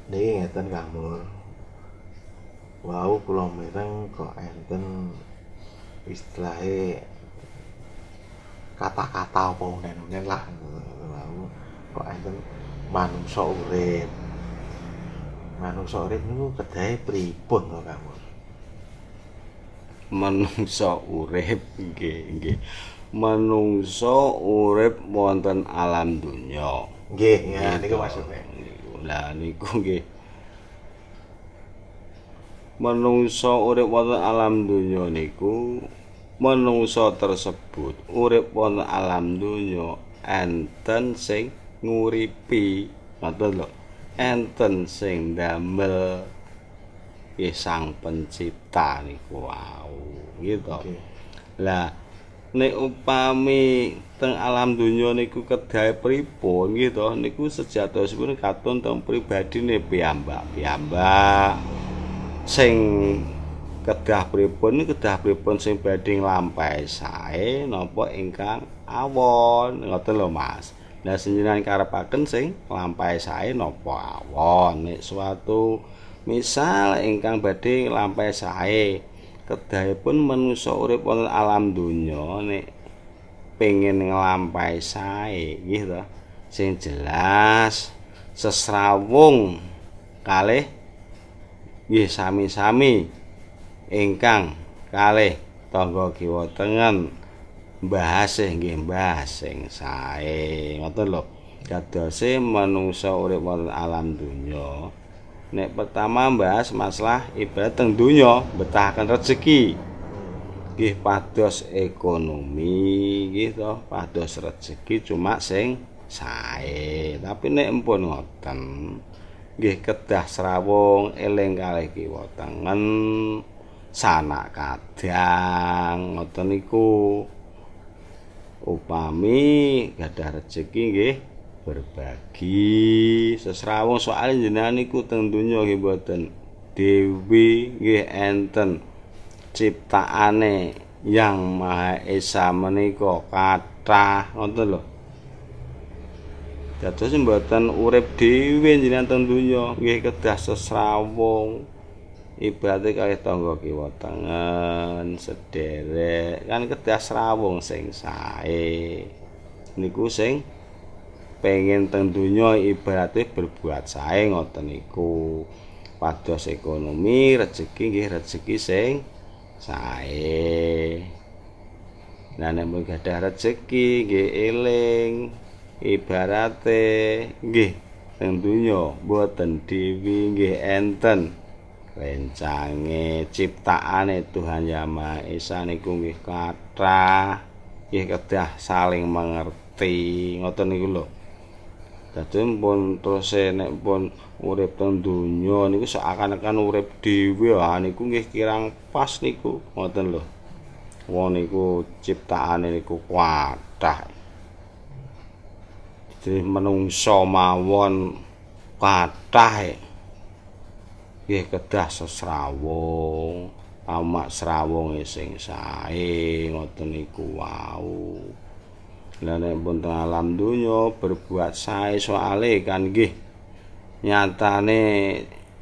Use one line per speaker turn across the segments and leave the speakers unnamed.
Niki ngeten Kang Mul. Wau kula mireng kok enten istilahe kata-kata apa unen-unen lah wau kok enten manungsa urip. Manungsa urip niku kedahe pripun to Kang Mul?
Manungsa urip nggih. Manungsa urip wonten alam donya.
Nggih, ya niku
Gitu.
maksude.
Lah niku nggih. Manungsa urip wonten alam donya niku manungsa tersebut urip wonten alam donya enten sing nguripi. Ngoten lho. Enten sing ndamel Sang Pencipta niku wau gitu.
Nggih.
Lah nek upami teng alam donya niku kedahe pripun gitu niku sejatosipun katon teng pribadine piyambak sing kedah pripun sing badhe nglampahi sae napa ingkang awon ngoten lho Mas. Lah jenengan karepaken sing nglampahi sae napa awon nek suatu misal ingkang badhe nglampahi sae kedahipun manungsa urip wonten alam donya nek pengen nglampahi sae nggih to sing jelas sesrawung kalih nggih sami-sami ingkang kalih tangga kiwa tengen mbahase nggih mbahas sing sae ngoten lho kadose manungsa urip wonten alam donya nek pertama bahas masalah ibarat teng donya betahaken rezeki nggih pados ekonomi nggih to pados rezeki cuma sing sae tapi nek empun ngoten nggih kedah srawung eling kalih kiwa tengen sanak kadang ngoten niku upami gadah rezeki nggih berbagi sesrawung soal jenengan niku teng donya nggih mboten dewi nggih enten ciptaane Yang Maha Esa menika kathah ngoten lho dados mboten urip dhewe jenengan teng donya nggih kedah sesrawung ibadah kalih tangga kiwa tengen sederek kan kedah srawung sing sae niku sing pengen teng donya ibarate berbuat sae ngoten niku pados ekonomi rezeki nggih rezeki sing sae nah nek mun gadah rezeki nggih eling ibarate nggih teng donya boten dewi nggih enten rencange ciptaane Tuhan Yang Maha Esa niku nggih kathah nggih kedah saling mengerti ngoten niku lho dadi pun terus nek pun urip teng donya niku seakan-akan urip dhewe niku nggih kirang pas niku ngoten lho wong niku ciptaane niku kathah jadi menungsa mawon kathah nggih kedah sesrawung amak srawunge sing sae ngoten niku wau lah nek pun teng alam donya berbuat sae soale kan nggih nyatane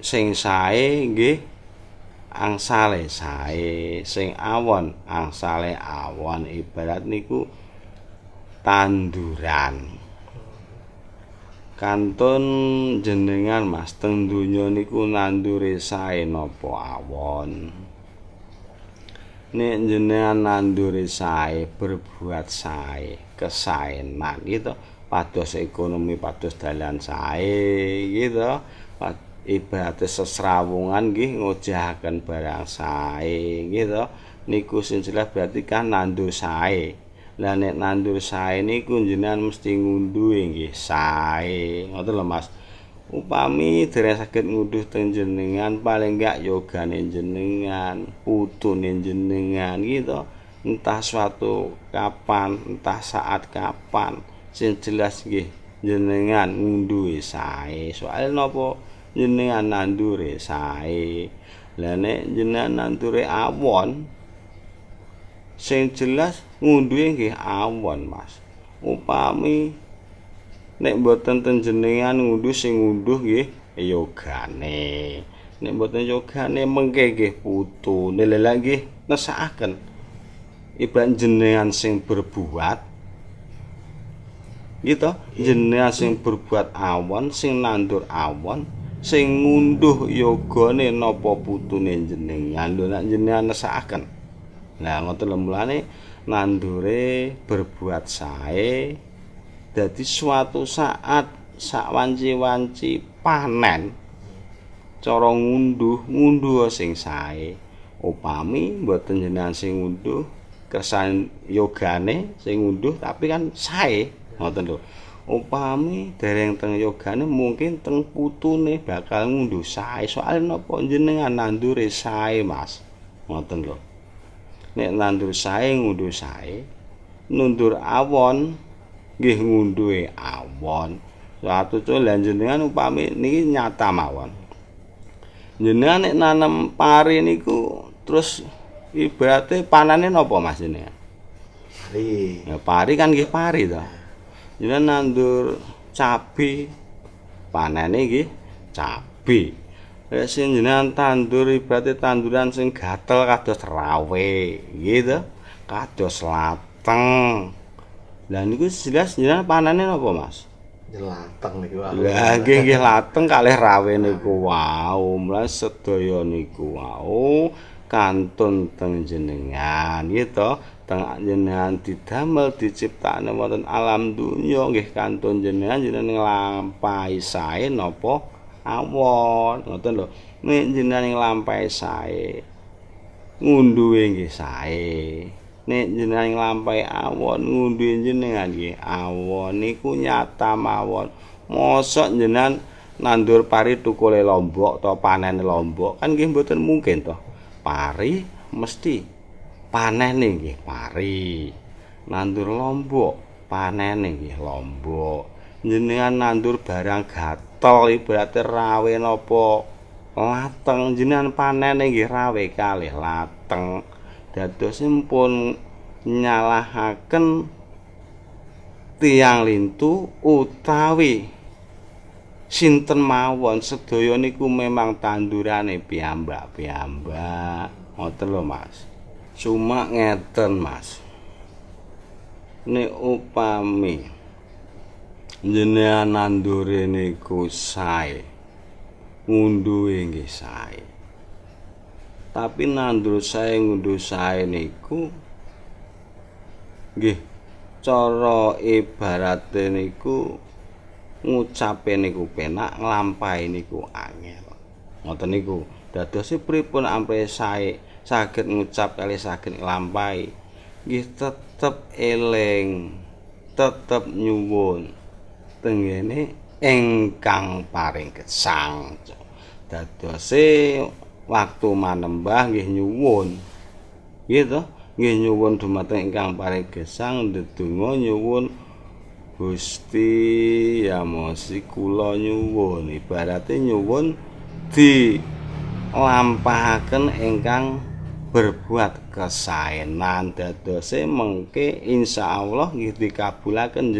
sing sae nggih angsale sae sing awon angsale awon ibarat niku tanduran kantun jenengan Mas teng donya niku nandure sae napa awon nek jenengan nandure sae berbuat sae kesaenan gitu pados ekonomi pados dalan sae gitu ibarat sesrawungan nggih ngojahaken barang sae gitu niku sing jelas berarti kan nandur sae lah nek nandur sae niku jenengan mesti ngunduhe nggih sae ngoten lho Mas upami dereng saged ngunduh teng jenengan paling enggak yogane jenengan putune jenengan gitu entah suatu kapan entah saat kapan sing jelas nggih jenengan ngunduhe sae soal napa jenengan nandure sae lah nek jenengan nandure awon sing jelas ngunduhe nggih awon Mas upami nek mboten ten jenengan ngunduh sing ngunduh nggih yogane. Nek mboten yogane mengke nggih putune lha nggih nesakaken ibarat jenengan sing berbuat gitu, jenengan sing berbuat awon, sing nandur awon, sing ngunduh yogane napa putune jenengan. Lho nek jenengan nesakaken. Nah ngoten lho mulane nandure berbuat sae dadi suatu saat sawanci-wanci panen cara ngunduh sing sae. Upami mboten jenengan sing ngunduh kersane yogane sing ngunduh tapi kan sae ngoten lho. Upami dereng teng yogane mungkin teng putune bakal ngunduh sae. Soale napa jenengan nandure sae Mas. Ngoten lho. Nek nandur sae ngunduh sae, nundur awon nggih ngunduhe awon. Suatu lha jenengan upami niki nyata mawon. Jenengan nek nanem pari niku terus ibarate panane napa Mas jenengan?
Pari.
Ya pari kan nggih pari to. Jenengan nandur cabe panene nggih cabe. Lek sing jenengan tandur ibarate tanduran sing gatel kados rawe, nggih to. Kados lateng. Lah niku jelas jenengan panane napa Mas?
Lateng niku.
Lah nggih lateng kalih rawe niku wau. Mulane sedaya niku wau kantun teng jenengan nggih to. Teng jenengan didamel diciptakne wonten alam donya nggih kantun jenengan nglampahi sae napa awon. Ngoten lho. Nek jenengan nglampahi sae ngunduhe nggih sae. Nek jenengan nglampahi awon ngunduhe jenengan nggih awon niku nyata mawon. Mosok jenengan nandur pari tukule lombok atau panene lombok kan nggih mboten mungkin to. Pari mesti panene nggih pari. Nandur lombok panene nggih lombok. Jenengan nandur barang gatel ibarate rawe napa lateng jenengan panene nggih rawe kalih lateng. Dados pun nyalahaken tiyang lintu utawi sinten mawon sedaya niku memang tandurane piyambak-piyambak. Ngoten lho Mas. Cuma ngeten Mas. Nek upami jenengan nandure niku sae, ngunduhe nggih sae. Tapi nandur sae ngunduh sae niku nggih cara ibarate niku ngucape niku penak, nglampahi niku angel. Ngoten niku. Dados pripun ampre sae saged ngucap kali saged nglampahi. Nggih tetep eling, tetep nyuwun tengene ingkang paring gesang. Dadose waktu manembah nggih nyuwun. Nggih to? Nggih nyuwun dumateng ingkang paring gesang ndedonga nyuwun Gusti ya mosi kula nyuwun ibarate nyuwun di lampahaken ingkang berbuat kesaenan dadose mengke insyaallah nggih dikabulaken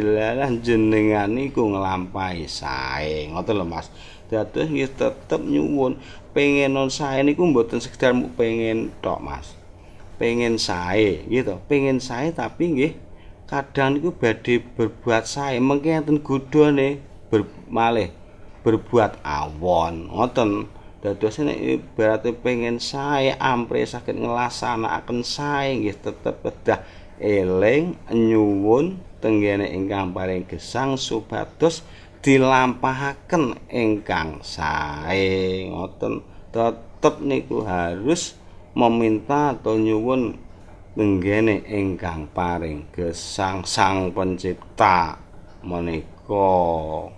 jenengan niku nglampahi sae ngoten lho Mas. Dados nggih tetep nyuwun pengen sae niku mboten sekedar pengen tok Mas. Pengen sae gitu, pengen sae tapi nggih kadang niku badhe berbuat sae mengke enten godhone malih berbuat awon ngoten. Dados nek ibarate pengen sae ampre saged nglasanakaken sae nggih tetep kedah eling nyuwun tenggene ingkang paring gesang supados dilampahaken ingkang sae ngoten. Tetep niku harus meminta atau nyuwun tenggene ingkang paring gesang Sang Pencipta menika.